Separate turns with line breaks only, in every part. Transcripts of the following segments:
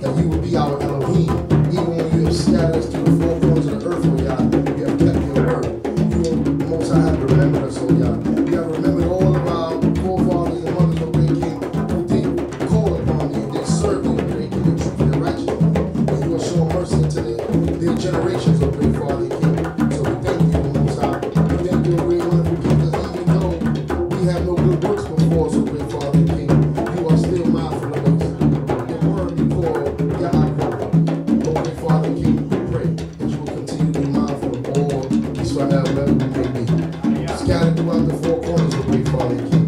that you would be our Elohim. Even when you have scattered us to the four corners of the earth, oh Yah, you have kept your word. You, the Most High, have remembered us, oh Yah. You have remembered all of our forefathers and mothers, oh great King, who did call upon you, they served you, great King, in truth and righteousness. And you have shown mercy unto their generations, oh great Father and King. So we thank you, O Most High. We thank you, O great wonderful King, because even though we have no good works before us, O great Father and King, you are still mindful of us. Your word you call Yahweh. O great Father and King, we pray that you will continue to be mindful of all Yisrael, wherever we may be. Scattered throughout the four corners, O great Father and King.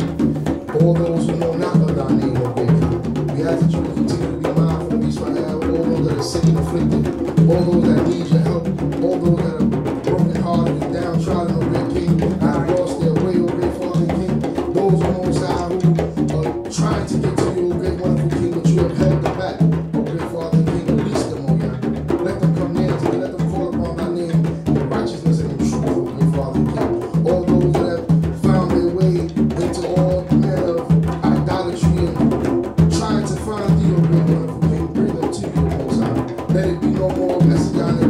All those who know not of thy name, O great King. We ask that you will continue to be mindful of Israel, all those that are sick and afflicted, all those that need your help, all those that are broken-hearted and downtrodden, O great King, and have lost their way, O great Father and King. Those, O Most High, who are trying to get to you, O great wonderful King, but you have held them back, O great Father and King. Release them, O Yah. Let them come near to you. Let them call upon thy name in righteousness and in truth, O great Father and King. All those that have found their way into all manner of idolatry and trying to find thee, O great wonderful King, bring them to you, O Most High. Let it be no more messianic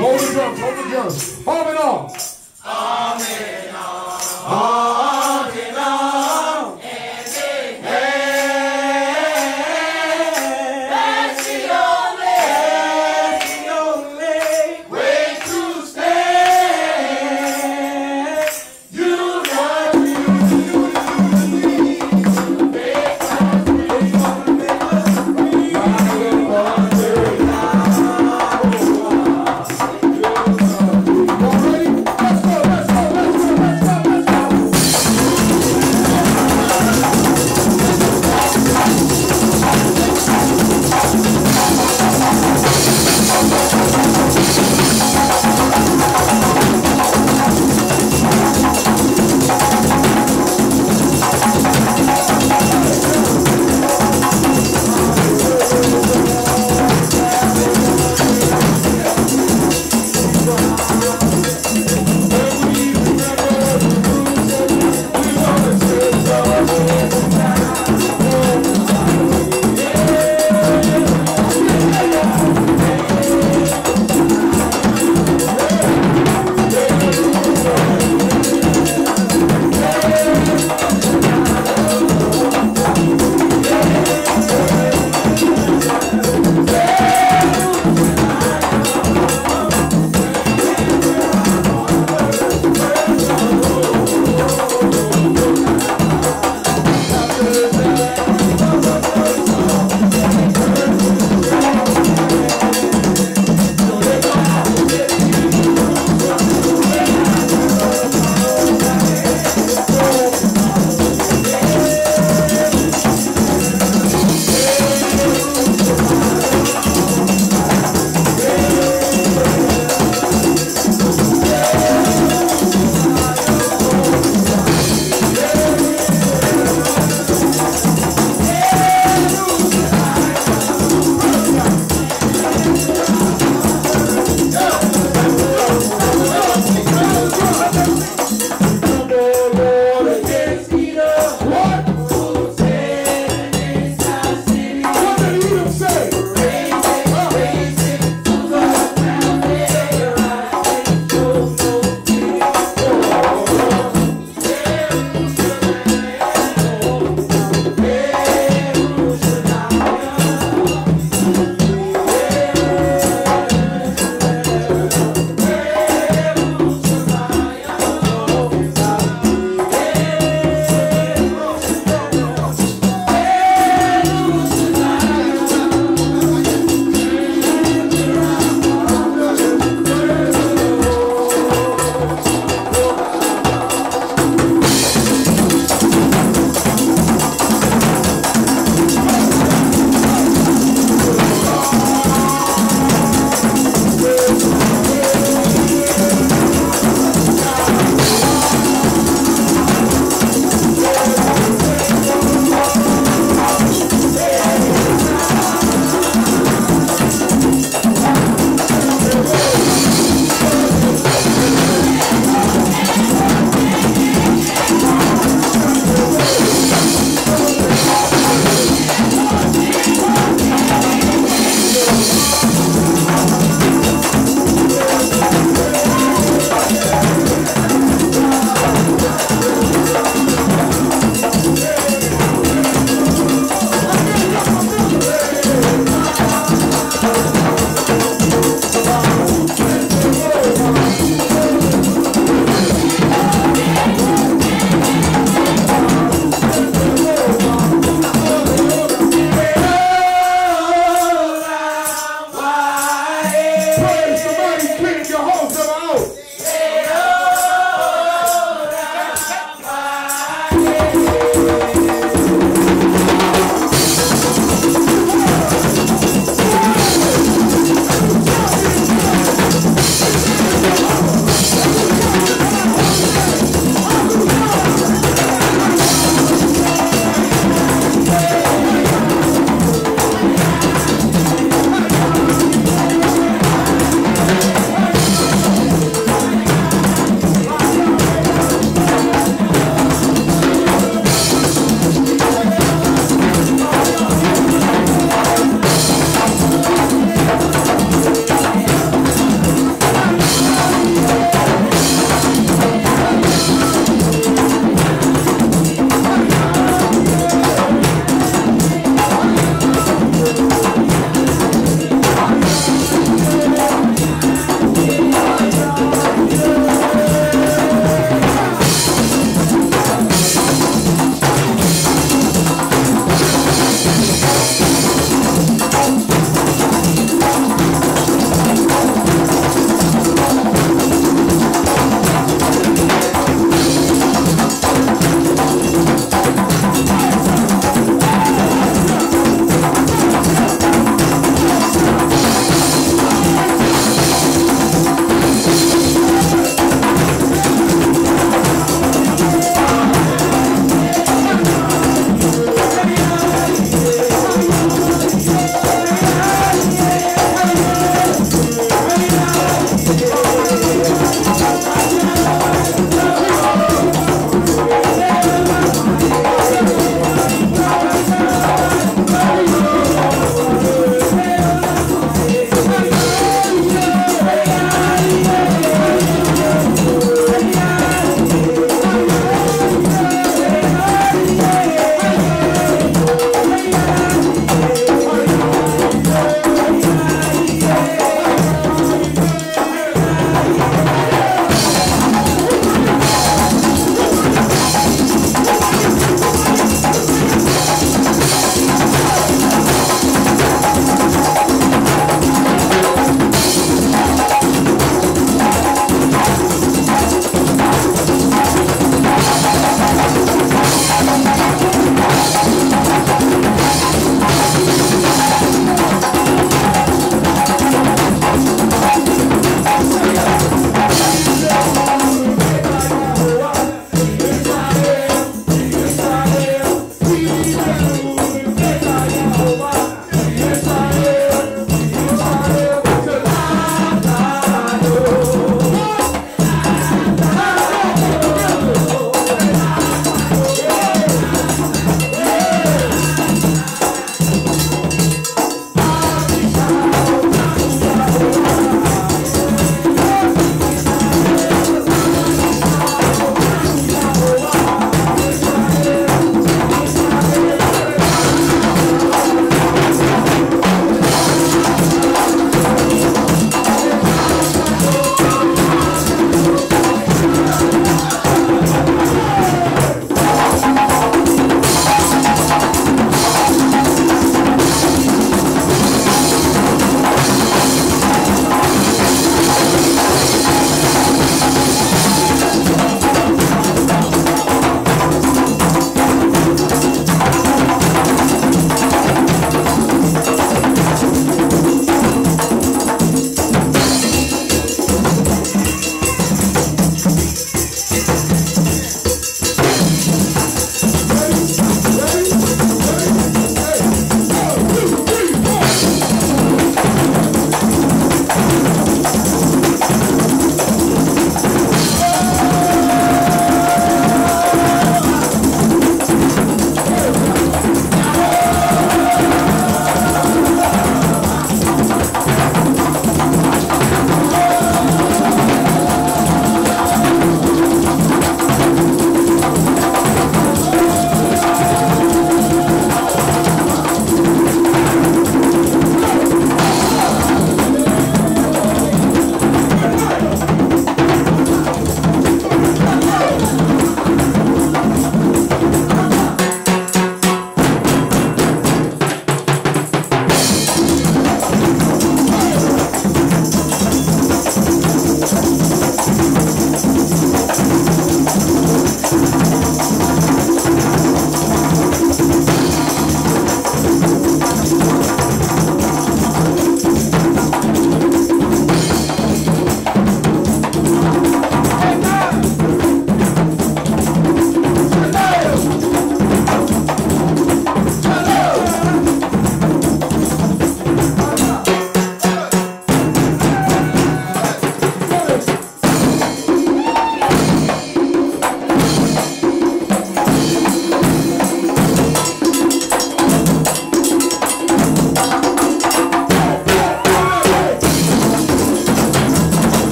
Hold the drums, hold the drums. Arm and arm.
Arm and arm.
Arm and arm.
That's the only way to stand.
Let's go.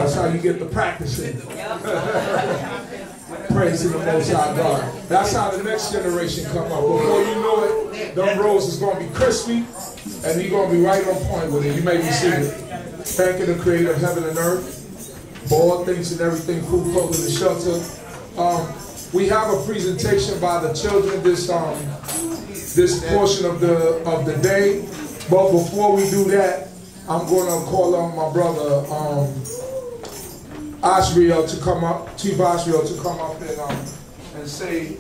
That's how you get the practice in. Praise to the Most High God. That's how the next generation come up. Before you know it, them rolls is going to be crispy, and you're going to be right on point with it. You may receive it. Thanking the Creator of heaven and earth for all things and everything, food, clothing, and shelter. We have a presentation by the children this portion of the day. But before we do that, I'm going to call on my brother Ashriel to come up, Chief Ashriel to come up and say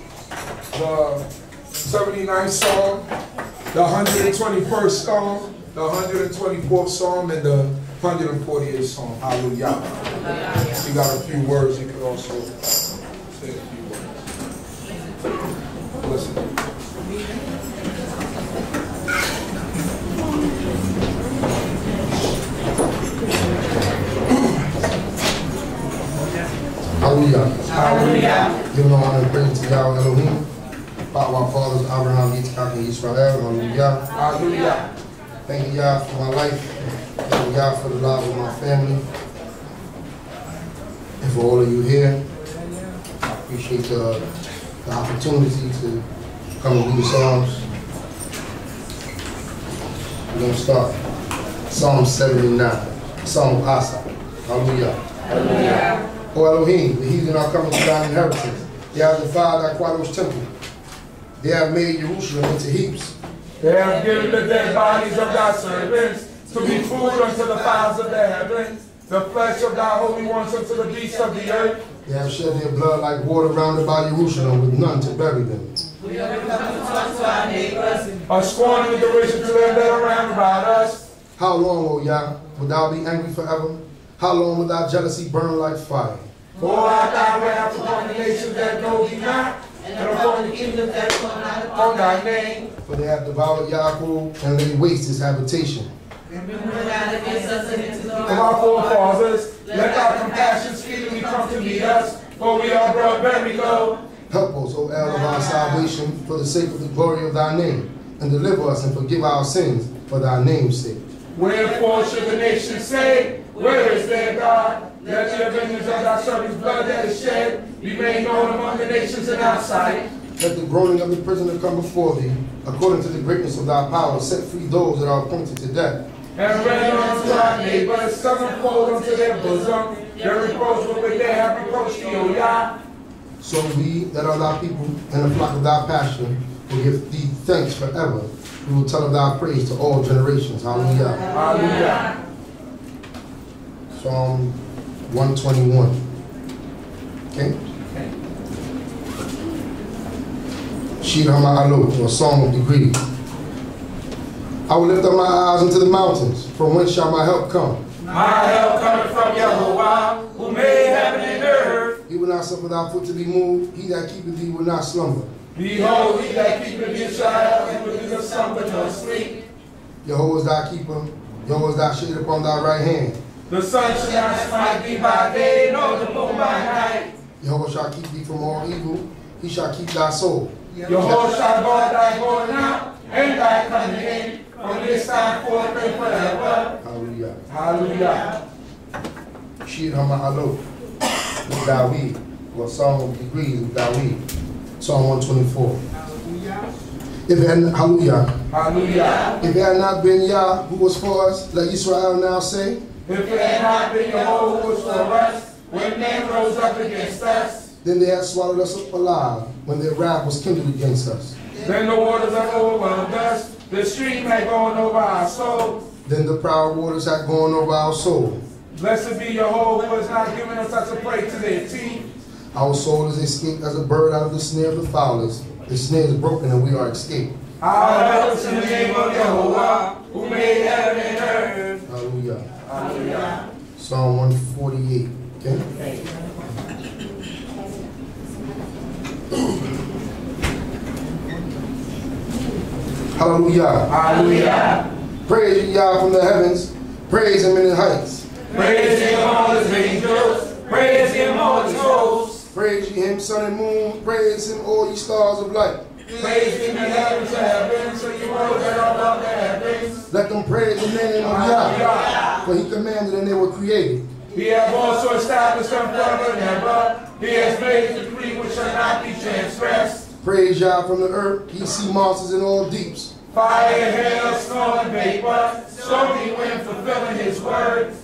the 79th Psalm, the 121st Psalm, the 124th Psalm, and the 148th Psalm. Hallelujah. You got a few words, you can also say a few words. Listen.
Hallelujah.
Hallelujah.
Giving honor and praise to Yahweh Elohim, Father our fathers, Abraham, Yitzchak, and Yisrael. Hallelujah.
Hallelujah.
Thank you, Yah, for my life. Thank you, Yah, for the love of my family. And for all of you here, I appreciate the opportunity to come and do the Psalms. We're going to start Psalm 79, Psalm of Asa. Hallelujah.
Hallelujah.
O Elohim, the heathen are coming to thy inheritance. They have defiled thy Quadosh temple. They have made Jerusalem into heaps.
They have given the dead bodies of thy servants to be food unto the fowls of the heavens, the flesh of thy holy ones unto the beasts of the earth.
They have shed their blood like water round about Jerusalem with none to bury them.
We have become to talk to our neighbors.
A scorn and derision to them that are round about us.
How long, O Yah, wilt thou be angry forever? How long will thy jealousy burn like fire?
Pour out thy wrath upon the nations that know thee not,
And upon the kingdom that come not
on thy name.
For they have devoured Yaakov and laid waste his habitation.
Remember not against us and into the
Of our forefathers, let thy compassion speedily come to meet us, for we are brought very low.
Help us, O El of our salvation, for the sake of the glory of thy name, and deliver us and forgive our sins for thy name's sake.
Wherefore should the nations say, where is their God? Let the avengers of thy servants' blood that is shed be made known among the nations in our sight.
Let the groaning of the prisoner come before thee, according to the greatness of thy power, set free those that are appointed to death.
And render unto our neighbors sevenfold unto their bosom, their reproach with which they have reproached thee, O Yah.
So we that are thy people and the flock of thy pasture will give thee thanks forever. We will tell of thy praise to all generations. Hallelujah.
Hallelujah.
Psalm 121. Okay? Shir HaMa'alot, or Song of Degrees. I will lift up my eyes unto the mountains. From whence shall my help come?
My help cometh from Yahuwah, who made heaven and earth.
He will not suffer thy foot to be moved. He that keepeth thee will not slumber.
Behold, he that keepeth Israel, and will neither slumber nor sleep.
Jehovah is thy keeper. Jehovah is thy shade upon thy right hand.
The sun shall not smite thee by day, nor the moon by night.
Jehovah shall keep thee from all evil. He shall keep thy soul.
Jehovah shall guard thy going out, and thy coming in, from this time forth and forever.
Hallelujah.
Hallelujah.
Shir HaMa'alot with David, or Song of Degrees with David. Psalm 124. If it had, hallelujah.
Hallelujah.
If it had not been Yah who was for us, let Yisrael now say.
If it had not been Jehovah who was for us, when men rose up against us,
Then they had swallowed us up alive when their wrath was kindled against us.
then the waters have overwhelmed us, the stream had gone over our soul.
Then the proud waters had gone over our soul.
Blessed be Jehovah who has not given us such a prey to their teeth.
Our soul is escaped as a bird out of the snare of the fowlers. The snare is broken and we are escaped.
Our help is in the name of Jehovah, who made heaven and earth.
Hallelujah.
Hallelujah.
Psalm 148. Okay? Hallelujah.
Hallelujah.
Praise ye Yah from the heavens. Praise him in the heights.
Praise him, all his angels. Praise him, all his hosts.
Praise ye him, sun and moon. Praise him, all ye stars of light.
Praise him in heaven to heaven, so you know that are above the heavens.
Let them praise the name of Yah, for he commanded and they were created.
He hath also established them forever and ever. He has made a decree which shall not be transgressed.
Praise Yah from the earth. He see monsters in all deeps.
Fire, hail, snow, and vapor. Stormy wind fulfilling his word.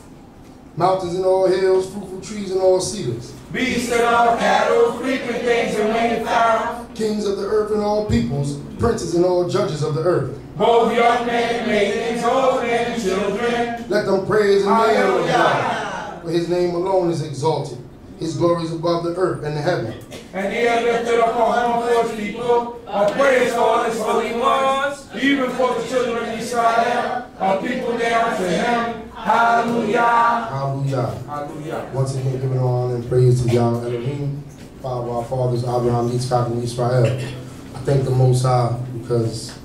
Mountains and all hills, fruitful trees and all cedars.
Beasts and all cattle, creeping things and winged fowl.
Kings of the earth and all peoples, princes and all judges of the earth.
Both young men and maidens, old men and children.
Let them praise the name of
Hallelujah.
God. For his name alone is exalted. His glory is above the earth and the heaven.
And he hath lifted up a home for his people, a praise for all his holy ones, even for the children of Yisrael, a people down to him. Hallelujah.
Hallelujah.
Hallelujah.
Once again, giving honor and praise to Yah Elohim, Father of our fathers, Abraham, Yitzchak, and Israel. I thank the Most High because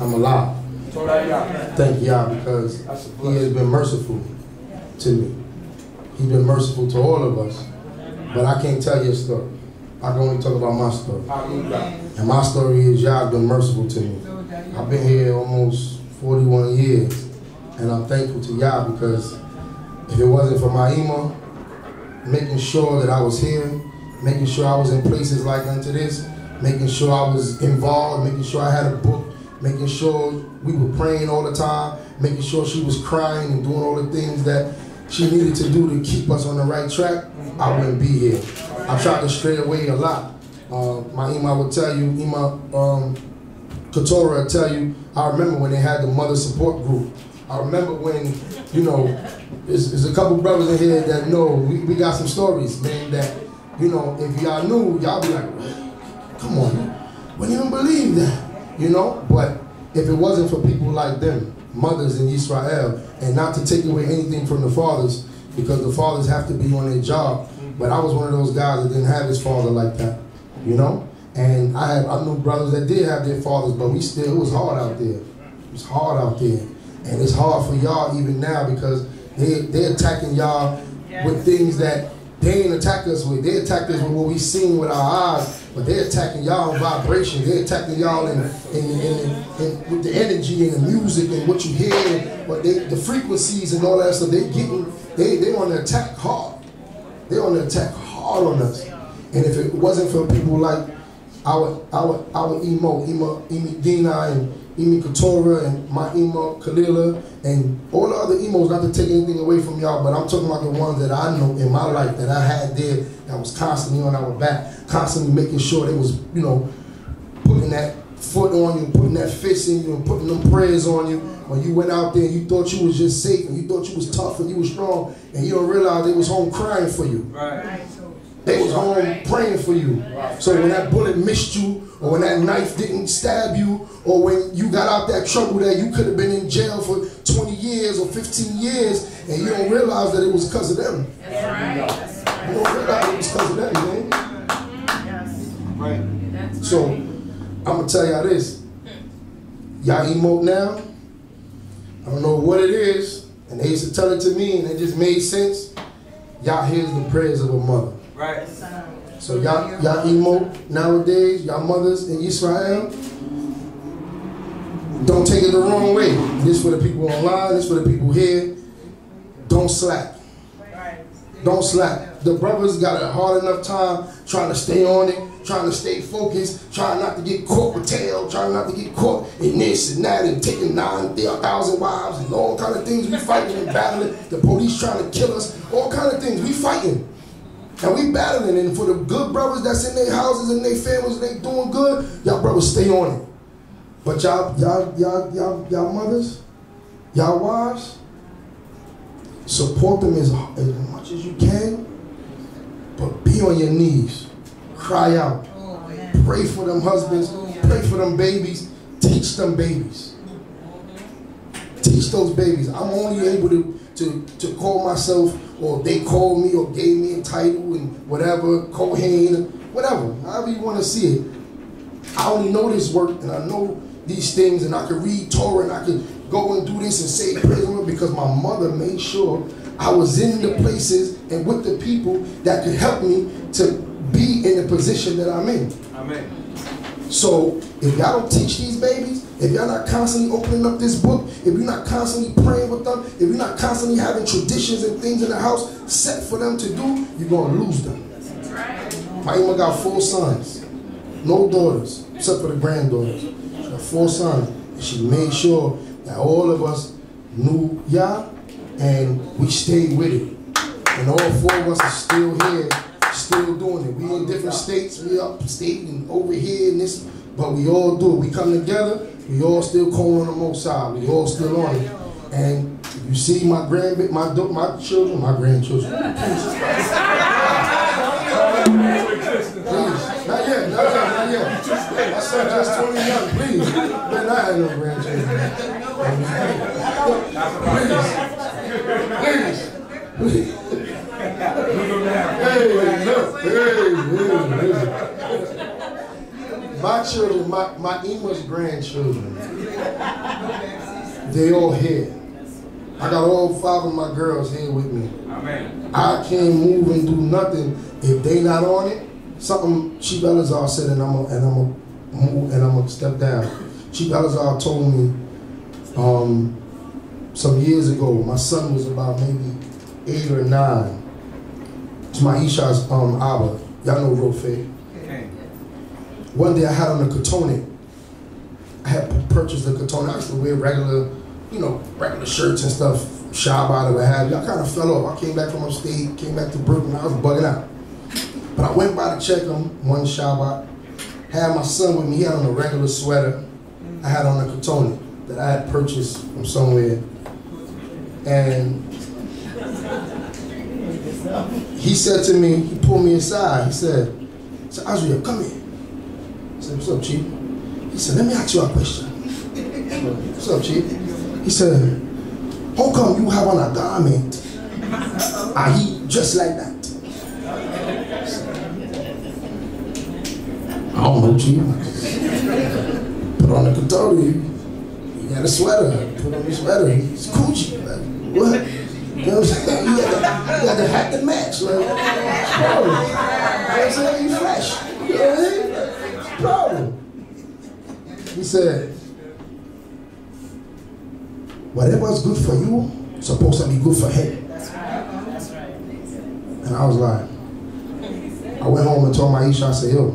I'm alive. Thank Yah because He has been merciful to me. He's been merciful to all of us. But I can't tell you a story. I can only talk about my story. And my story is Yah has been merciful to me. I've been here almost 41 years. And I'm thankful to Yah because if it wasn't for my Ima making sure that I was here, making sure I was in places like unto this, making sure I was involved, making sure I had a book, making sure we were praying all the time, making sure she was crying and doing all the things that she needed to do to keep us on the right track, I wouldn't be here. I tried to stray away a lot. My Ima would tell you, Ima Keturah would tell you, I remember when they had the mother support group. I remember when, you know, there's a couple brothers in here that know, we got some stories, man, that, you know, if y'all knew, y'all be like, come on, wouldn't even believe that, you know? But if it wasn't for people like them, mothers in Yisrael, and not to take away anything from the fathers, because the fathers have to be on their job, but I was one of those guys that didn't have his father like that, you know? And I knew brothers that did have their fathers, but it was hard out there. It was hard out there. And it's hard for y'all even now because they're attacking y'all with things that they ain't attack us with. They attack us with what we seen with our eyes, but they're attacking y'all in vibration. They're attacking y'all in with the energy and the music and what you hear, but the frequencies and all that stuff. They want to attack hard. They want to attack hard on us. And if it wasn't for people like our Imi Dina and Imi Keturah and my Ima Kalila and all the other Emos, not to take anything away from y'all, but I'm talking about the ones that I know in my life that I had there that was constantly on our back, constantly making sure they was, you know, putting that foot on you, putting that fist in you, and putting them prayers on you. When you went out there and you thought you was just safe and you thought you was tough and you was strong, and you don't realize they was home crying for you.
Right.
They was home praying for you. So when that bullet missed you, or when that knife didn't stab you, or when you got out that trouble that you could have been in jail for 20 years or 15 years, and you don't realize that it was because of them.
That's right.
You don't realize it was because of them, man.
Yes.
Right. So I'm gonna tell y'all this. Y'all emote now. I don't know what it is, and they used to tell it to me, and it just made sense. Y'all hears the prayers of a mother.
Right.
So y'all emote nowadays, y'all mothers in Israel, don't take it the wrong way. This for the people online, this for the people here. Don't slack. Don't slack. The brothers got a hard enough time trying to stay on it, trying to stay focused, trying not to get caught with tail, trying not to get caught in this and that and taking 9,000 wives and all kind of things. We fighting and battling. The police trying to kill us. All kind of things. We fighting. And we battling. And for the good brothers that's in their houses and their families, they doing good, y'all brothers stay on it. But y'all mothers, y'all wives, support them as much as you can, but be on your knees. Cry out. Pray for them husbands. Pray for them babies. Teach them babies. Teach those babies. I'm only able to call myself, or they call me, or gave me a title and whatever, Kohen, whatever, however you want to see it. I only know this work, and I know these things, and I can read Torah, and I can go and do this and say praise because my mother made sure I was in the places and with the people that could help me to be in the position that I'm in.
Amen.
So if y'all don't teach these babies, if y'all not constantly opening up this book, if you're not constantly praying with them, if you're not constantly having traditions and things in the house set for them to do, you're going to lose them. My Ima got 4 sons, no daughters, except for the granddaughters. She got 4 sons. And she made sure that all of us knew Yah and we stayed with it. And all 4 of us are still here, still doing it. We in different states, we upstate and over here and this, but we all do it. We come together, we all still calling on the Most High. We all still on it. And you see my grandchildren, my grandchildren. Please, not yet. My son just 20 young, please. Man, I had no grandchildren. Please. Hey, look. My children, my Ima's grandchildren, they all here. I got all 5 of my girls here with me. Amen. I can't move and do nothing if they not on it. Something Chief Elazar said, and I'm gonna step down. Chief Elazar told me some years ago. My son was about maybe 8 or 9. It's my Isha's Abba. Y'all know Rofe. Okay. One day I had on a katonik. I had purchased a katonik. I used to wear regular shirts and stuff, Shabbat or what have you. I kind of fell off. I came back from upstate, came back to Brooklyn. I was bugging out. But I went by to check him one Shabbat. Had my son with me. He had on a regular sweater. I had on a katonik that I had purchased from somewhere. And he said to me, he pulled me aside. He said, Azriel, come here. I said, what's up, Chief? He said, let me ask you a question. What's up, Chief? He said, how come you have on a garment and he dressed like that? I don't know, Chief. Put on the katonik. He had a sweater. Put on his sweater. He's Coochie. Like, what? You know what I'm saying? He had the hat that match. Like, problem. You know what I'm saying? He's fresh. You know what I mean? Problem. He said, whatever's good for you, supposed to be good for him. That's right. And I was like, I went home and told my Isha, I said, yo,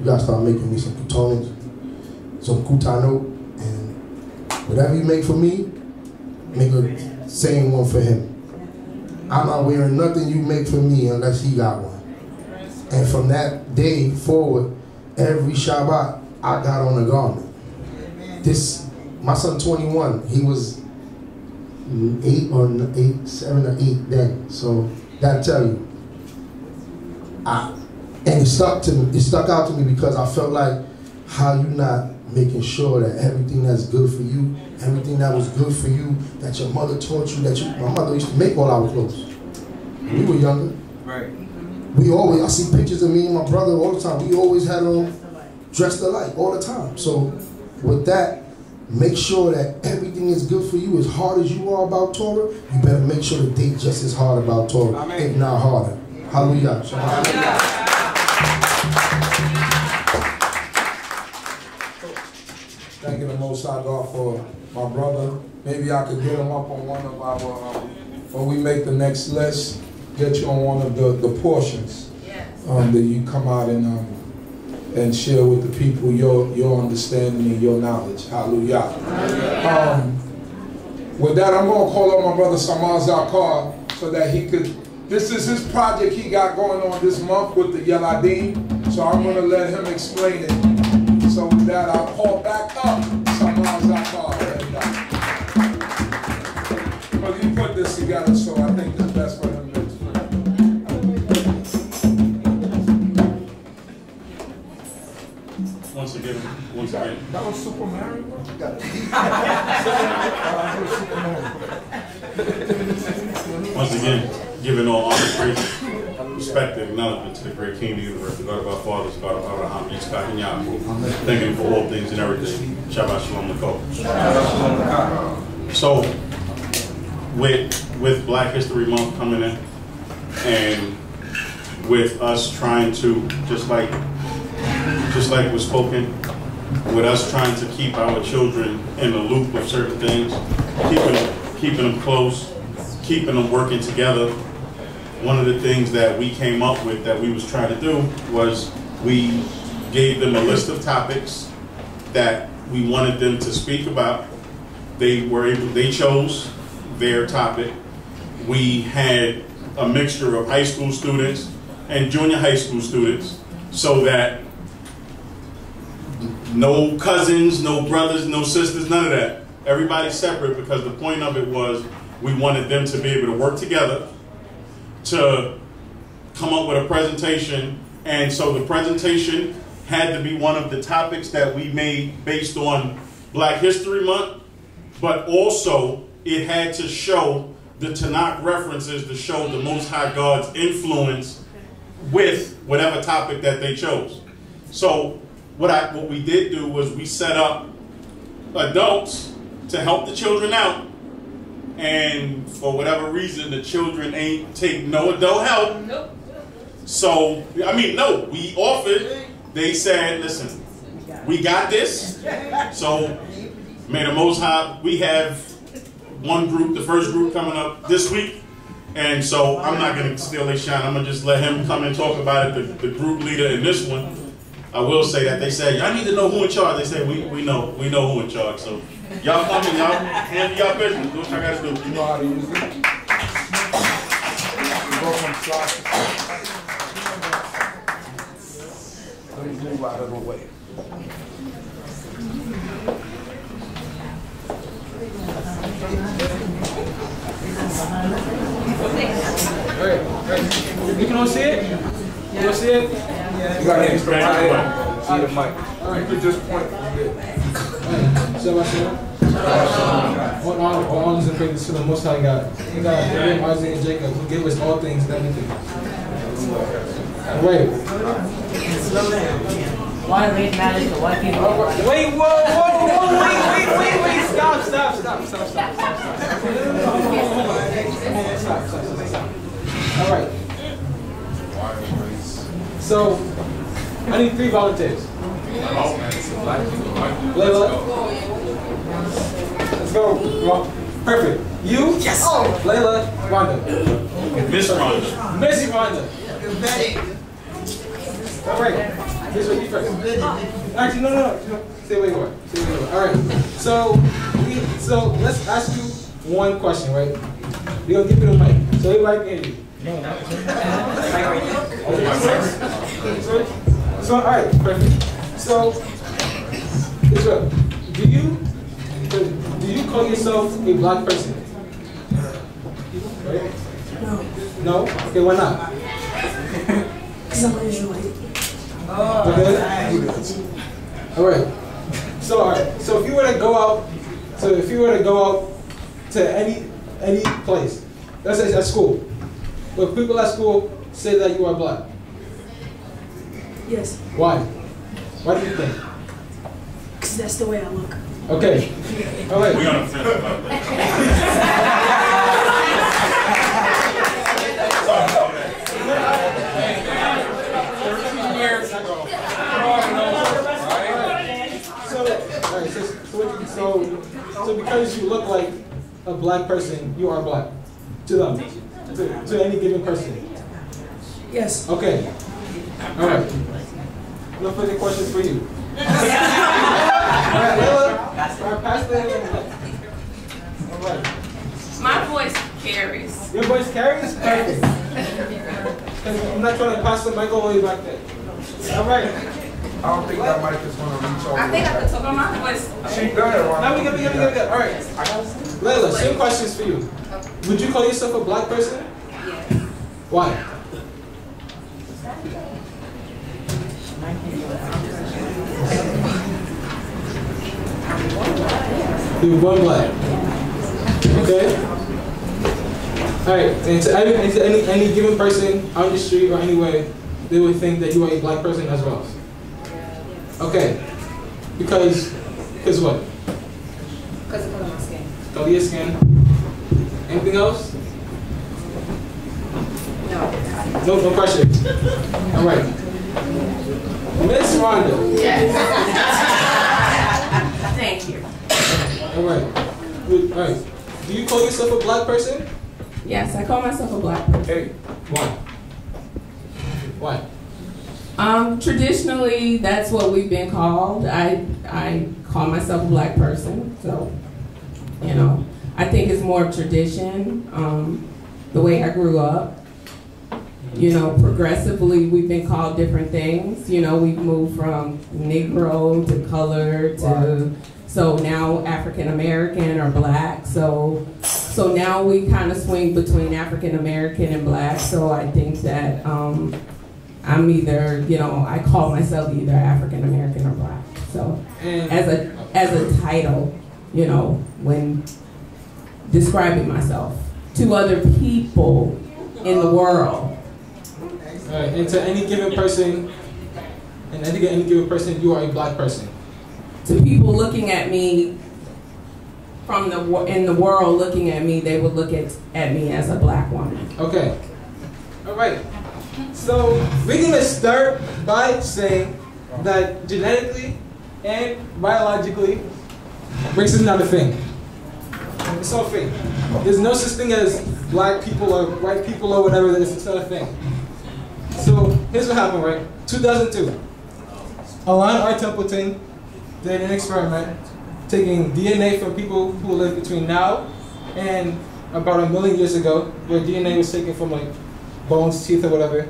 you gotta start making me some katonis, some kutano, and whatever you make for me, make a same one for him. I'm not wearing nothing you make for me unless he got one. And from that day forward, every Shabbat, I got on a garment. My son 21, he was 7 or 8 then. So that'll tell you. And it stuck out to me because I felt like, how you not making sure that everything that's good for you, everything that was good for you, that your mother taught you, my mother used to make all our clothes. We were younger. Right. I see pictures of me and my brother all the time. We always had on dressed alike all the time. So with that, make sure that everything is good for you. As hard as you are about Torah, you better make sure that they just as hard about Torah, Amen. If not harder. Hallelujah. Shalom. Thanking the Most High God for my brother. Maybe I could get him up on one of our, when we make the next list, get you on one of the portions. Yes. That you come out and share with the people your understanding and your knowledge. Hallelujah. With that, I'm going to call on my brother Samar Zakar so that he could, this is his project he got going on this month with the Yeladim. So I'm going to let him explain it. So with that, I'll call back up Samar Zakar. But he put this together, so I think it's best for him to explain.
Once again.
That was Super Mario?
Once again, giving all honor, praise, respect, and acknowledgement to the great King of the universe, the God of our fathers, God of Abraham, Yitzchak, and Yaakov. Thanking him for all things and everything. Shabbat Shalom L'Kol. So, with Black History Month coming in, and with us trying to, just like just like was spoken, with us trying to keep our children in the loop of certain things, keeping them close, keeping them working together. One of the things that we came up with that we was trying to do was we gave them a list of topics that we wanted them to speak about. They chose their topic. We had a mixture of high school students and junior high school students, so that no cousins, no brothers, no sisters, none of that. Everybody's separate, because the point of it was we wanted them to be able to work together to come up with a presentation. And so the presentation had to be one of the topics that we made based on Black History Month, but also it had to show the Tanakh references to show the Most High God's influence with whatever topic that they chose. So what we did do was we set up adults to help the children out, and for whatever reason the children ain't take no adult help. Nope. So no, we offered. They said, listen, we got this. So may the Most High, we have one group, the first group coming up this week. And so I'm not going to steal their shine. I'm going to just let him come and talk about it, the group leader in this one. I will say that they said, y'all need to know who in charge. They said, we know who in charge. So y'all come in, y'all handle y'all business. Do what y'all got to do.
You know how to use it? You go from slide to slide. Let me move out of the way.
Hey, you can all see it? You don't see it? Yeah.
You got to explain
See
the mic. You could just point.
Shabbat Shalom. All honors and praises to the Most High God. We got Abraham, Isaac, and Jacob, who gave us all things and everything. Wait.
Why race matters to white people?
Wait, whoa, wait. Stop. All right. So, I need 3 volunteers. Layla. Let's go. Perfect. You? Yes. Oh. Layla. Rhonda.
Miss Rhonda.
Missy Rhonda. All right. This way, you first. Actually, no. Stay where you are. All right. So let's ask you one question, right? We're gonna give you the mic, so everybody can hear you. So all right, perfect. So Israel, do you call yourself a Black person? Right? No. Okay, why not?
Because I'm Israelite.
Okay. All right. So if you were to go out, to any place, let's say at school, but people at school say that you are Black.
Yes.
Why? Why do you think?
Because that's the way I look.
Okay. All right.
We on the fence about that.
So because you look like a Black person, you are Black to them, to any given person.
Yes.
Okay. All right. No further questions for you. All right, Layla. All right, pass the. All right.
My voice carries.
Your voice carries? Perfect. I'm not trying to pass the mic all the way back there. All right.
I don't think that mic is going to reach all the way.
I think I could talk on my voice.
She got it, Ron.
Now we good. All right. Layla, same questions for you. Would you call yourself a Black person?
Yes.
Why? You were born Black. Okay? Alright, and to any given person on the street or anywhere, they would think that you are a Black person as well. Okay. Because what?
Because of color of my skin.
Color of your skin. Anything else?
No.
No pressure. Alright. Miss Rhonda.
Thank you.
All right. All right. Do you call yourself a black person?
Yes, I call myself a black person.
Hey, why? Why?
Traditionally, that's what we've been called. I call myself a black person, so, you know, I think it's more of tradition, the way I grew up. You know, progressively, we've been called different things. You know, we've moved from Negro to colored to, so now African American or black. So now we kind of swing between African American and black. So I think that I'm either, you know, I call myself either African American or black. So as a title, you know, when describing myself to other people in the world.
All right, and to any given person, you are a black person.
To people looking at me in the world looking at me, they would look at me as a black woman.
Okay. All right. So we're gonna start by saying that genetically and biologically, race is not a thing. It's not a thing. There's no such thing as black people or white people or whatever. It's not a thing. So here's what happened, right? 2002. Alon R. Templeton did an experiment taking DNA from people who lived between now and about 1 million years ago, where DNA was taken from like bones, teeth, or whatever.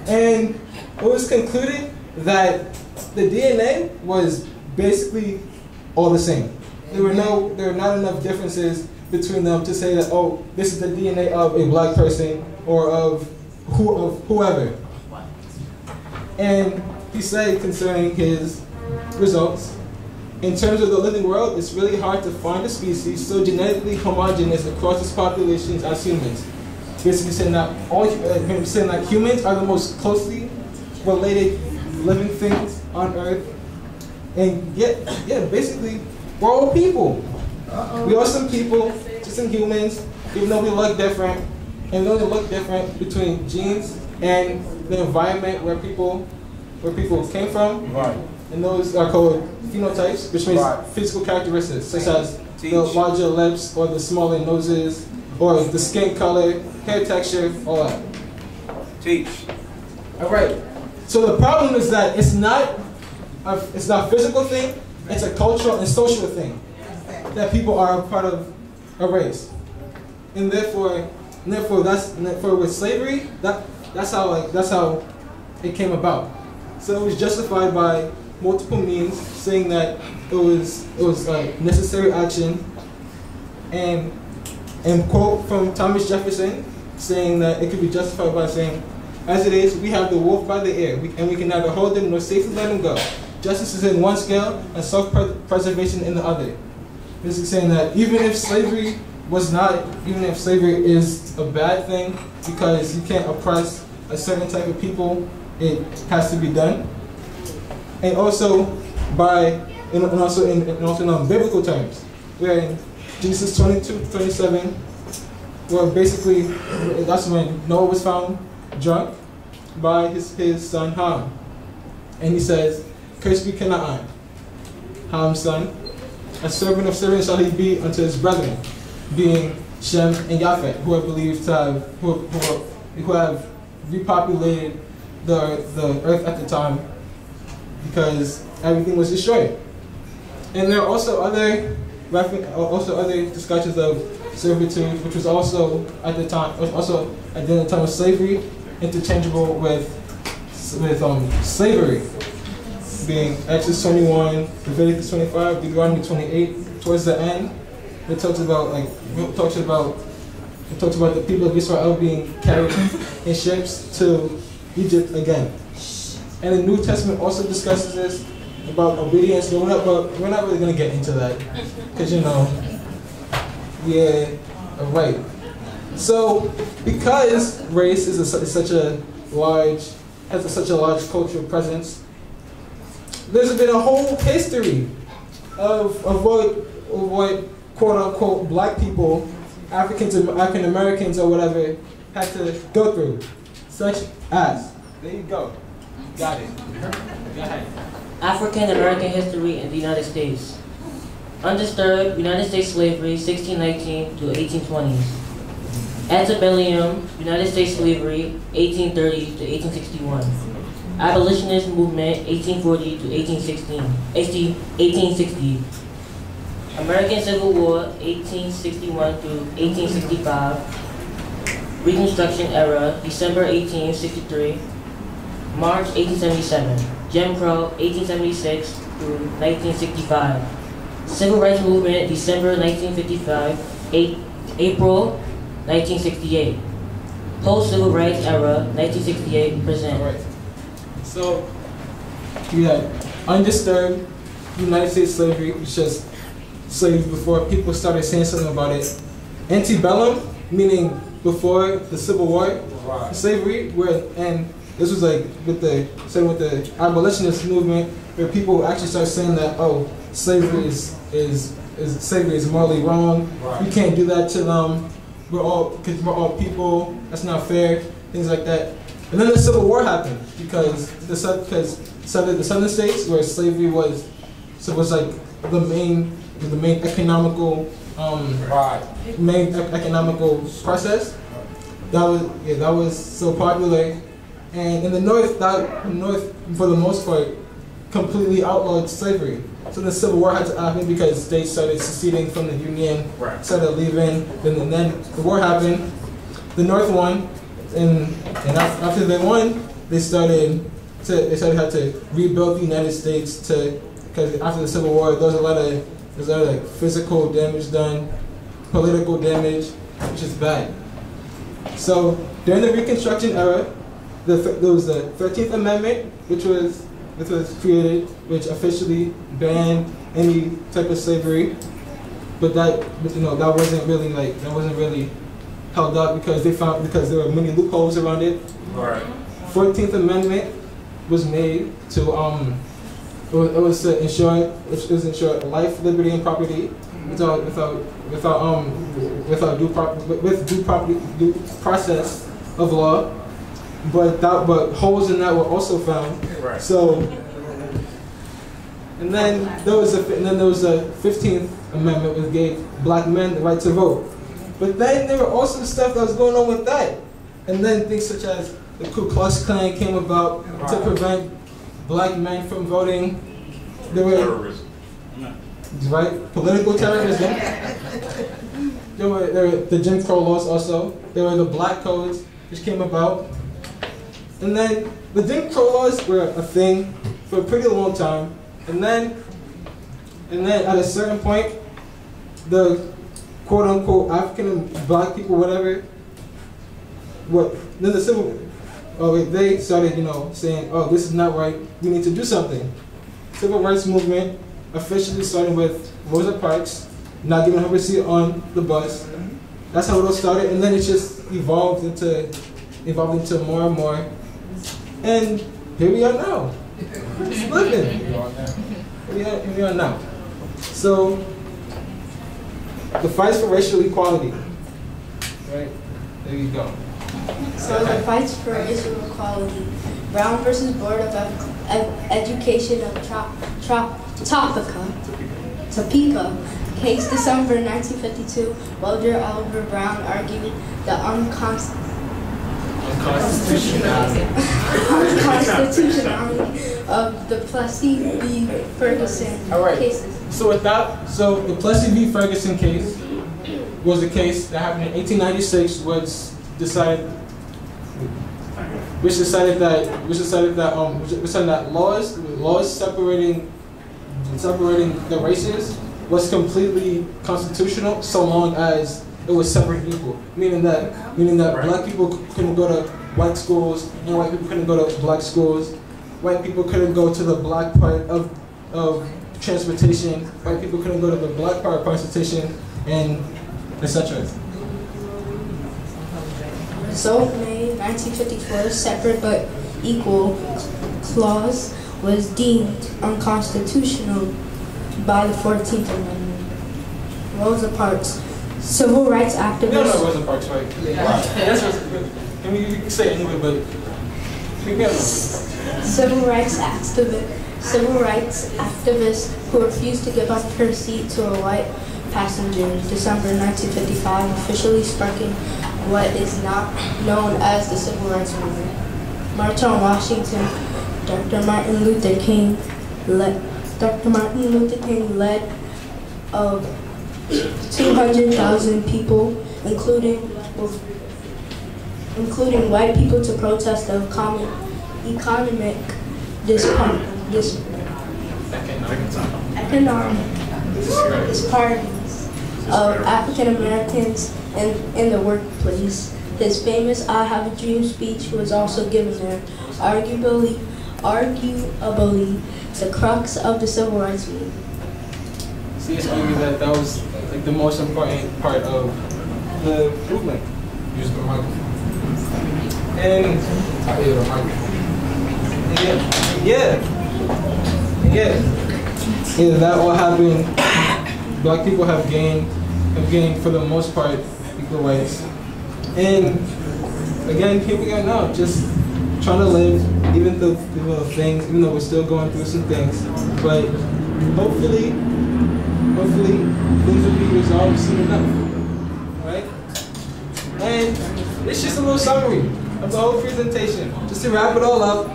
And it was concluded that the DNA was basically all the same. There were not enough differences between them to say that, oh, this is the DNA of a black person or of whoever. And he said concerning his results, in terms of the living world, it's really hard to find a species so genetically homogeneous across its populations as humans. Basically saying that humans are the most closely related living things on Earth. And yet, basically, we're all people. We are some people, just some humans, even though we look different. And we only look different between genes and the environment where people came from.
Right.
And those are called phenotypes, which means physical characteristics, such as the larger lips or the smaller noses or the skin color, hair texture, all that.
Teach.
All right. So the problem is that it's not a physical thing, it's a cultural and social thing. That people are a part of a race. And therefore with slavery, that's how it came about. So it was justified by multiple means, saying that it was necessary action, and quote from Thomas Jefferson saying that it could be justified by saying, as it is, we have the wolf by the ear, and we can neither hold him nor safely let him go. Justice is in one scale and self-preservation in the other. Basically saying that even if slavery is a bad thing because you can't oppress a certain type of people, it has to be done. And also in biblical terms, where in Genesis 22:27, where basically that's when Noah was found drunk by his son Ham, and he says, "Cursed be Canaan, Ham's son. A servant of servants shall he be unto his brethren," being Shem and Japheth, who are believed to have who have repopulated the earth at the time because everything was destroyed. And there are also other discussions of servitude, which was also at the time of slavery, interchangeable with slavery, being Exodus 21, Leviticus 25, Deuteronomy 28. Towards the end, it talks about the people of Israel being carried in ships to Egypt again. And the New Testament also discusses this about obedience, but we're not really going to get into that because right. So because race has such a large cultural presence, there's been a whole history of what quote unquote black people, African Americans or whatever, had to go through, such as, there you go, Got it. Go ahead.
African American history in the United States. Undisturbed United States slavery, 1619 to 1820s. Antebellum United States slavery, 1830 to 1861. Abolitionist movement, 1840 to 1860. American Civil War, 1861 to 1865. Reconstruction era, December 1863. March 1877. Jim Crow, 1876 through 1965. Civil Rights Movement, December 1955, April 1968. Post-Civil Rights Era, 1968 present.
All right. So, we had undisturbed United States slavery, which is slavery before people started saying something about it. Antebellum, meaning before the Civil War, slavery, and this was like with the abolitionist movement, where people actually started saying that, oh, slavery is morally wrong. Right. You can't do that to them. Because we're all people. That's not fair. Things like that. And then the Civil War happened because the southern states where slavery was like the main economical process. That was so popular. And in the North, for the most part, completely outlawed slavery. So the Civil War had to happen because states started seceding from the Union, started leaving. Then the war happened. The North won, and after they won, they started had to rebuild the United States because after the Civil War, there was a lot of like physical damage done, political damage, which is bad. So during the Reconstruction era, there was the 13th Amendment, which was created, which officially banned any type of slavery, but that wasn't really held up because there were many loopholes around it. Right. 14th Amendment was made to ensure life, liberty, and property with due process of law. But holes in that were also found. Right. So, and then there was a 15th Amendment, which gave black men the right to vote. But then there were also stuff that was going on with that. And then things such as the Ku Klux Klan came about to prevent black men from voting. There were terrorism. Right, political terrorism. There were the Jim Crow laws also. There were the black codes which came about. And then the Jim Crow laws were a thing for a pretty long time. And then at a certain point, the quote unquote African and black people, whatever, then they started, saying, oh, this is not right, we need to do something. Civil rights movement officially started with Rosa Parks not giving her a seat on the bus. That's how it all started, and then it just evolved into more and more. And here we are now. Just living. Here we are now. So, the fights for racial equality. Right? There you go.
So the fights for racial equality. Brown versus Board of Education of Topeka. Case December 1952. Welder Oliver Brown argued the unconstitutionality of the Plessy v. Ferguson cases.
So the Plessy v. Ferguson case was a case that happened in 1896, which decided that laws separating the races was completely constitutional so long as it was separate people, meaning that black people couldn't go to white schools and white people couldn't go to black schools. White people couldn't go to the black part of transportation. White people couldn't go to the black part of transportation, and etc.
So, May 1954, separate but equal clause was deemed unconstitutional by the 14th Amendment. Rosa Parks, civil rights activist.
No, Rosa Parks, right? Yeah. That's what, I mean, you can say it anyway, but
civil rights activists who refused to give up her seat to a white passenger in December 1955, officially sparking what is now known as the Civil Rights Movement. March on Washington, Dr. Martin Luther King led of 200,000 people, including white people, to protest the economic disparities of African Americans in the workplace. His famous "I Have a Dream" speech was also given there, arguably the crux of the Civil Rights Movement.
See, it's argued that was like the most important part of the movement.
Use the microphone.
And
I hear the microphone.
Yeah, that all happened. Black people have gained for the most part equal rights. And again, here we are now, just trying to live, even though we're still going through some things. But hopefully things will be resolved soon enough, right? And it's just a little summary of the whole presentation. Just to wrap it all up,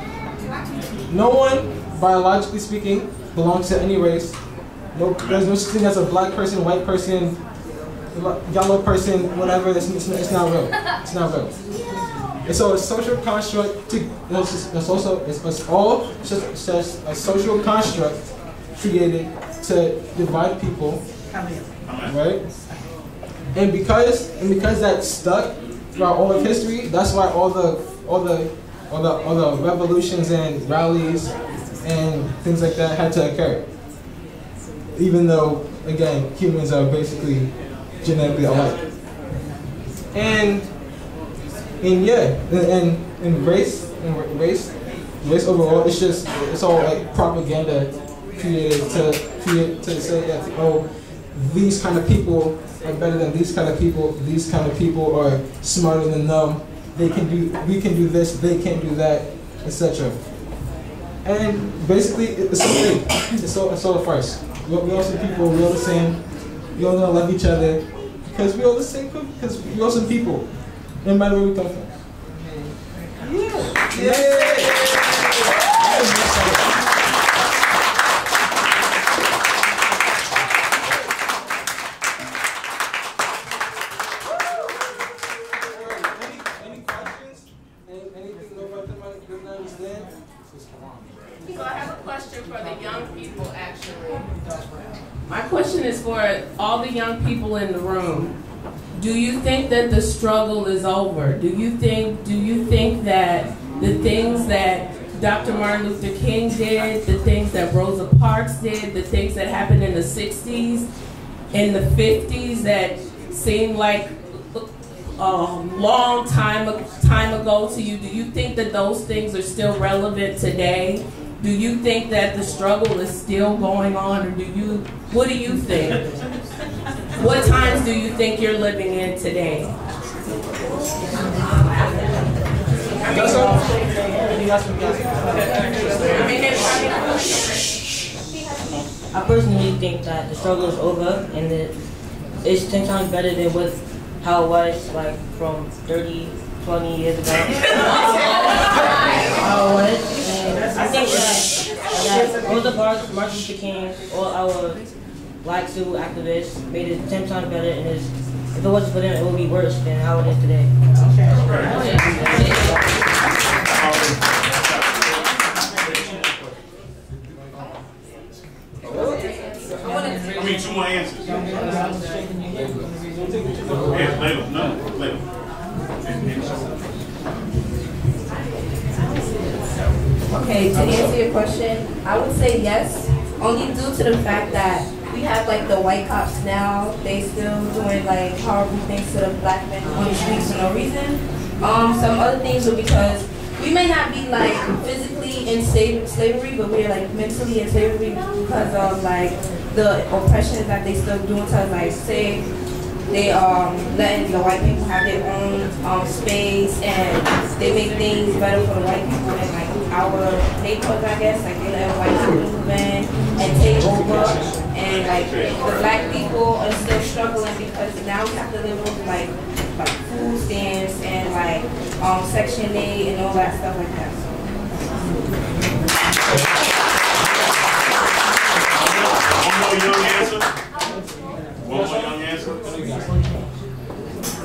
no one, biologically speaking, belongs to any race. There's no such thing as a black person, white person, yellow person, whatever. It's not real. It's not real. And so a social construct. It's all just a social construct created to divide people, right? And because that stuck throughout all of history, that's why all the revolutions and rallies and things like that had to occur. Even though, again, humans are basically genetically alike. And race overall, it's all like propaganda created to say that, oh, these kind of people are better than these kind of people are smarter than them, we can do this, they can't do that, etc. And basically, it's so fake. It's all a farce. We're all some people, we're all the same, we all gonna love each other, because we're all the same, because we're all some people, no matter where we come from. Any questions? Anything nobody didn't understand?
So I have a question for the young people, actually. My question is for all the young people in the room. Do you think that the struggle is over? Do you think that the things that Dr. Martin Luther King did, the things that Rosa Parks did, the things that happened in the 60s, in the 50s that seemed like a long time ago to you, do you think that those things are still relevant today? Do you think that the struggle is still going on, or what do you think? What times do you think you're living in today?
I personally think that the struggle is over and that it's 10 times better than how it was like from 30, 20 years ago. How it was. And I think that Rosa Parks, Martin Luther King, all our black civil activists made it 10 times better, and if it wasn't for them, it would be worse than how it is today.
I mean, 2 more answers. Later.
Okay, to answer your question, I would say yes, only due to the fact that we have like the white cops now, they still doing like horrible things to the black men on the streets for no reason. Some other things are because we may not be like physically in slavery, but we're like mentally in slavery because of like the oppression that they still doing to us. Like say they letting the white people have their own space, and they make things better for the white people in like our neighborhoods, I guess. Like they let white people move in and take over, and like the black people are still struggling because now we have to live with like food stamps and like Section 8 and all that stuff like that.
One more young answer. One more young answer.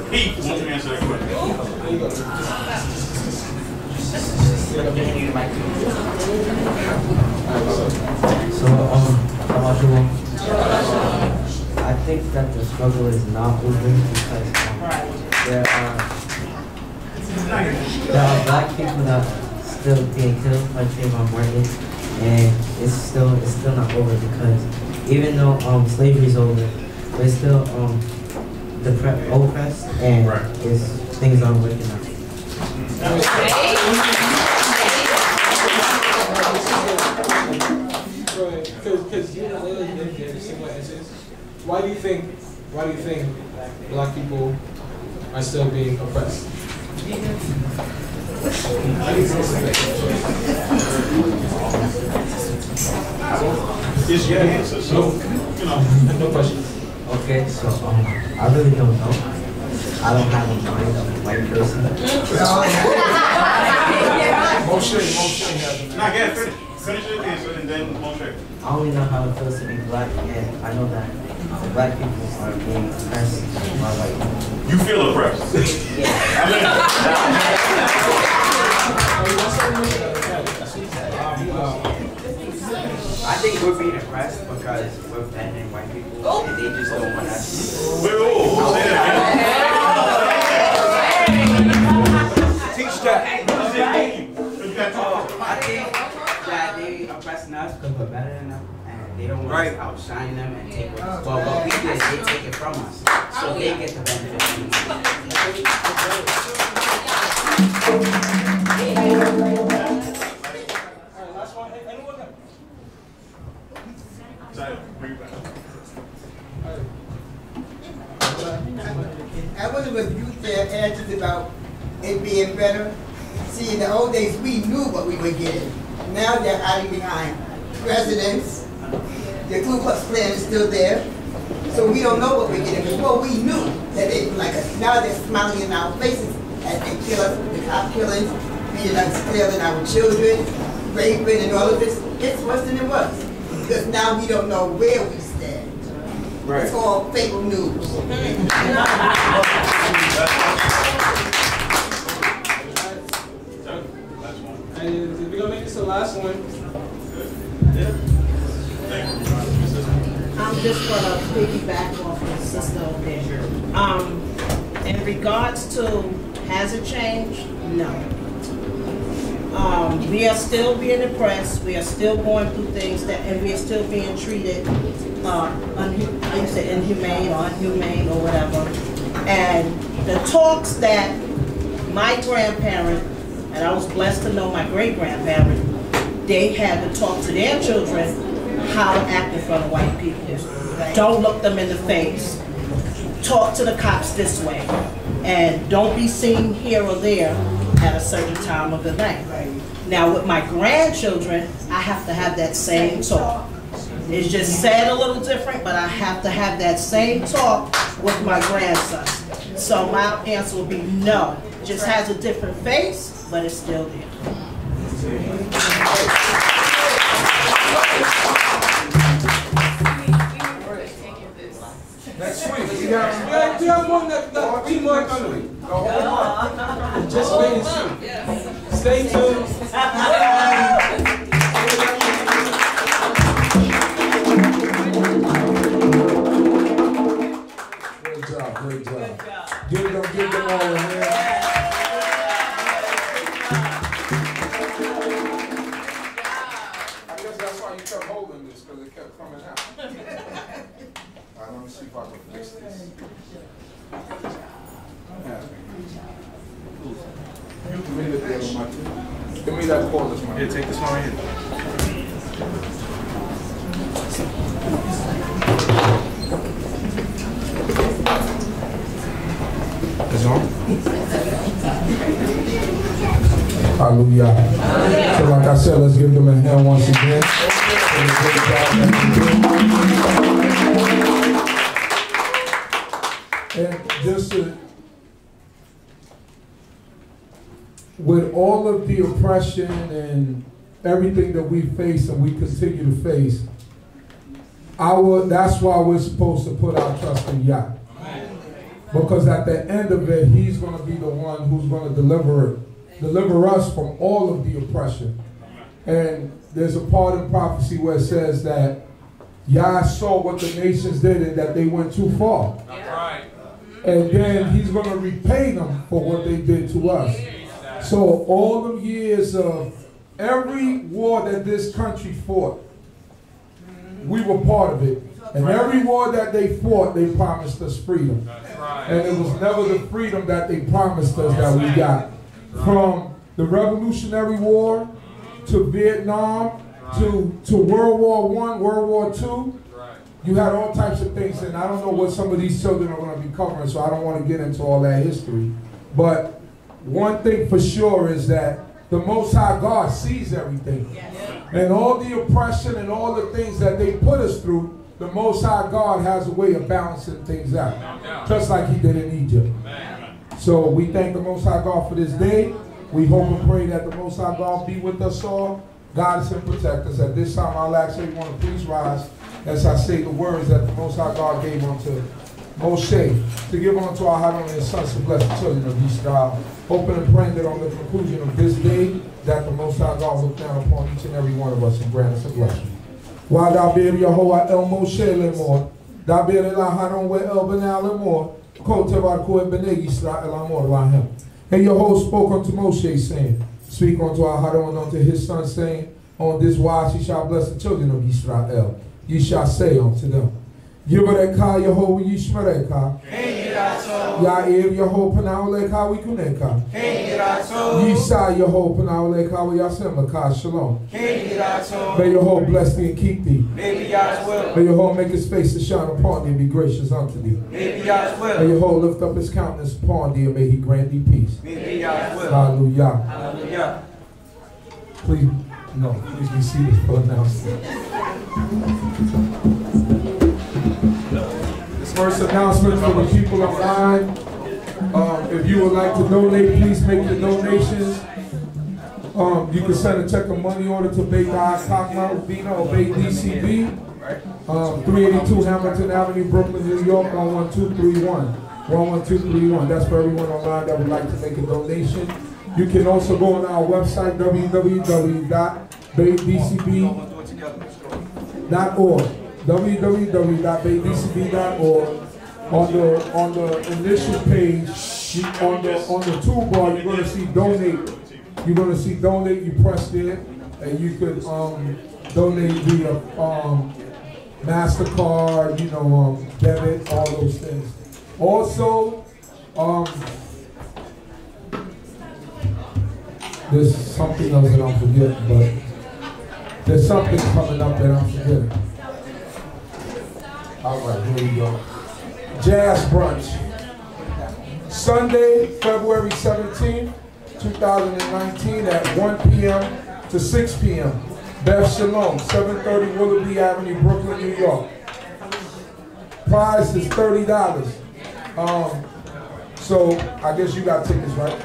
Pete, why don't you answer that question?
I think that the struggle is not over because there are black people that are still being killed by Trayvon Martin, and it's still not over because even though slavery is over, we're still oppressed, and things aren't working out.
Because you and Layla gave similar answers. Why do you think black people are still being oppressed?
It's your answer, so you know.
No questions.
Okay, so I really don't know. I don't have a mind of a white person.
Moshe. Nah, get it. Finish your answer and then Moshe.
I only know how it feels to be black, and I know that black people are being oppressed by white people.
You feel oppressed?
I think we're being oppressed because we're offending white people, and they just don't want us.
Teach that.
I think that they oppressing us because we're better than them, and they don't want us to outshine them and take what we did. They take it from us, so they get the benefit from it.
Last one. Anyone else?
I wonder what you said answers about it being better. See, in the old days, we knew what we were getting. Now they're hiding behind presidents. The Ku Klux Klan is still there. So we don't know what we're getting. Before we knew that they didn't like us. Now they're smiling in our faces as they kill us with the cop killings, beating us, killing our children, raping and all of this. It's worse than it was. Because now we don't know where we stand. Right. It's all fake news.
And we're gonna make this the last one.
I'm just gonna piggyback off the sister over there. In regards to has it changed? No. We are still being oppressed. We are still going through things and we are still being treated inhumane or unhumane or whatever. And the talks that my grandparent, and I was blessed to know my great-grandparent, they had to talk to their children how to act in front of white people. Don't look them in the face. Talk to the cops this way. And don't be seen here or there at a certain time of the night. Now with my grandchildren, I have to have that same talk. It's just said a little different, but I have to have that same talk with my grandson. So my answer will be no. It just has a different face, but it's still there.
Next week, we have more coming.
Just wait and see. Stay tuned.
Great job. Give them all a hand. I guess that's why you kept holding this, because it kept coming out. All right, let me see if I can fix this. Give me that cordless one.
Here, take this one right here.
Hallelujah. So like I said, let's give them a hand once again. And just with all of the oppression and everything that we face and we continue to face, that's why we're supposed to put our trust in Yah. Because at the end of it, He's going to be the one who's going to deliver us from all of the oppression. And there's a part in prophecy where it says that Yah saw what the nations did and that they went too far. That's right. And then He's going to repay them for what they did to us. So all the years of every war that this country fought, we were part of it. And every war that they fought, they promised us freedom. And it was never the freedom that they promised us that we got. From the Revolutionary War to Vietnam to World War I, World War II, you had all types of things. And I don't know what some of these children are going to be covering, so I don't want to get into all that history. But one thing for sure is that the Most High God sees everything. And all the oppression and all the things that they put us through, the Most High God has a way of balancing things out, just like He did in Egypt. So we thank the Most High God for this day. We hope and pray that the Most High God be with us all, guide us and protect us. At this time, I'll ask everyone to please rise as I say the words that the Most High God gave unto Moshe to give unto our Hadon and His sons to bless the children of Yisrael. Hoping and praying that on the conclusion of this day, that the Most High God look down upon each and every one of us and grant us a blessing. Wa Dabir Yehovah El Moshe Lemor, Dabir El Hadon we El Benal Lemor, Ko Tevar Ko Bnei Yisrael Amor Lahem. And Yehovah spoke unto Moshe, saying, speak unto our Hadon and unto his son, saying, on this wise He shall bless the children of Yisrael. Ye shall say unto them, Yivareka Yehovah Yishmareka, Ya'ir Yehovah Panawleka Wikuneka, Yisa Yehovah Panawleka Yasemaka Shalom. May Yehovah bless thee and keep thee. May Yehovah make His face to shine upon thee and be gracious unto thee. May Yehovah lift up His countenance upon thee and may He grant thee peace. Hallelujah. Hallelujah. Please be seated for announcement. First announcement for the people online. If you would like to donate, please make your donations. You can send a check of money order to BINAH, CHOKMAH, BINAH, or D.C.B. 382 Hamilton Avenue, Brooklyn, New York, 11231. 11231. That's for everyone online that would like to make a donation. You can also go on our website, www.dcb.org. www.dcb.org. On the initial page, on the toolbar, you're going to see donate. You're going to see donate. You press it, and you could donate via MasterCard, debit, all those things. Also, there's something else that I'm forgetting, but there's something coming up that I'm forgetting. All right, here we go. Jazz Brunch. Sunday, February 17th, 2019 at 1 p.m. to 6 p.m. Beth Shalom, 730 Willoughby Avenue, Brooklyn, New York. Price is $30. So I guess you got tickets, right?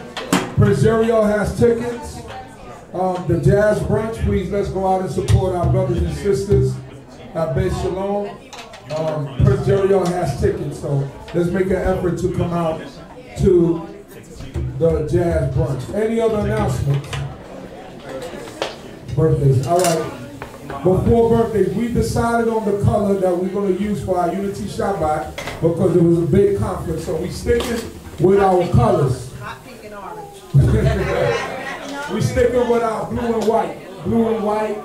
Prezzerio has tickets. The Jazz Brunch, please let's go out and support our brothers and sisters at Beth Shalom. Prezzerio has tickets, so let's make an effort to come out to the Jazz Brunch. Any other announcements? Birthdays. All right. Before birthdays, we decided on the color that we're going to use for our Unity Shabbat because it was a big conflict. So we sticking with our colors.
Hot pink and orange.
We sticking with our blue and white. Blue and white.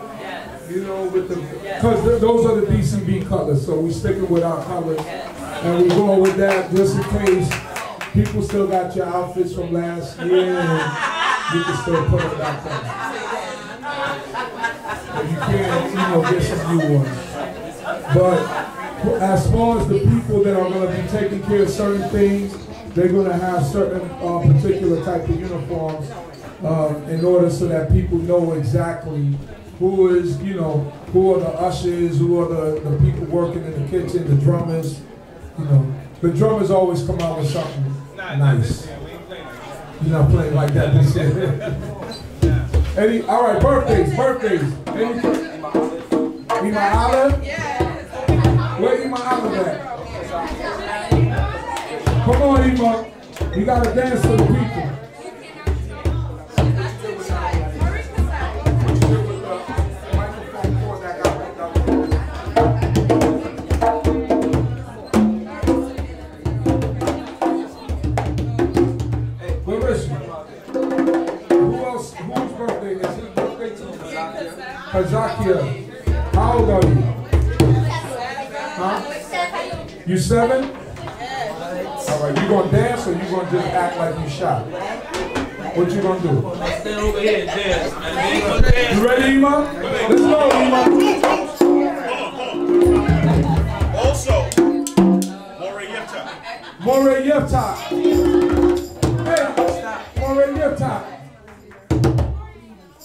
Because those are the D.C.B. colors, so we sticking with our colors, and we going with that just in case people still got your outfits from last year, and you can still put them back on. So you can, get some new ones. But as far as the people that are going to be taking care of certain things, they're going to have certain particular type of uniforms in order so that people know exactly who is, who are the ushers, who are the people working in the kitchen, the drummers. The drummers always come out with something nice. You're not playing like that this year. All right, birthdays. Ima Olive? Where Ima Olive at? Come on, Ima. You gotta dance for the people. Hazakia, how old are you? Huh? You 7? All right, you gonna dance or you gonna just act like you shy? What you gonna do?
Stay over here and dance.
You ready, Ima? Let's go, Ima.
Also, Morey
Yeftah. Hey, Morey Yeftah.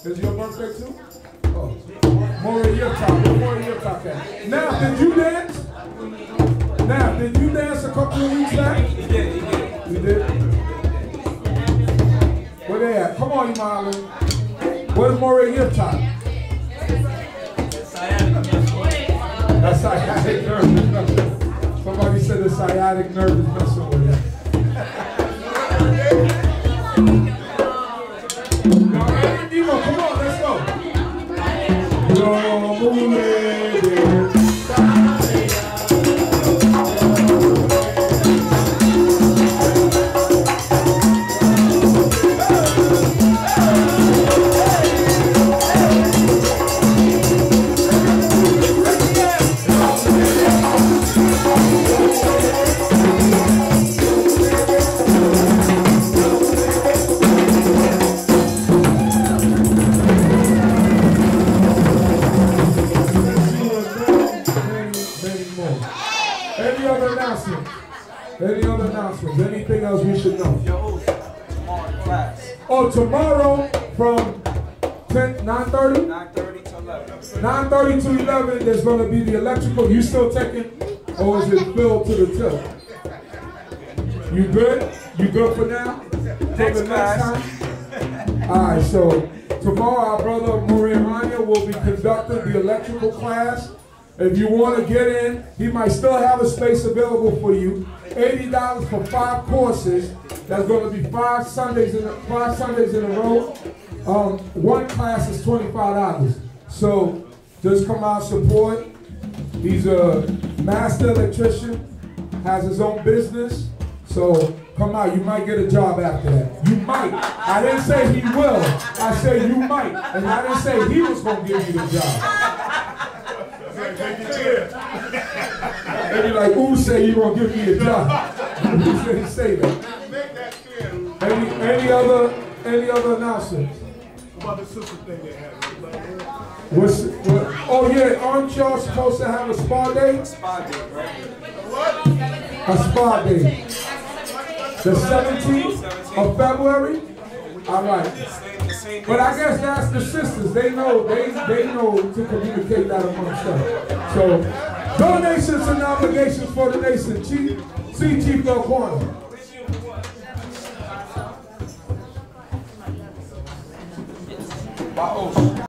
Is your birthday too? Oh, Morey Yeftah. Now, did you dance? Did you dance a couple of weeks back?
He did.
You did? Where they at? Come on, Imali. Where's Morey Yeftah? That's sciatic nerve is messing. Somebody said the sciatic nerve is messing with it. Emo, come on, let's go. Any other announcements? Anything else we should know? Oh, tomorrow from 9:30? 9:30 to 11. 9:30 to 11, there's going to be the electrical. You still taking, or is it filled to the tip? You good? You good for now? Till the next time? All right, so tomorrow our brother Maria Rania will be conducting the electrical class. If you want to get in, he might still have a space available for you. $80 for 5 courses. That's going to be 5 Sundays in a row. One class is $25. So just come out, support. He's a master electrician, has his own business. So come out. You might get a job after that. You might. I didn't say he will. I said you might. And I didn't say he was going to give you the job. Maybe like Ooh say you gonna give me a job. Who said he say that? Any other announcements?
About the sister thing they have.
Oh yeah, aren't y'all supposed to have a spa day?
A spa day, right?
A spa day. The 17th of February? All right. But I guess that's the sisters. They know to communicate that amongst them. So donations and obligations for the nation. See Chief Del Corner.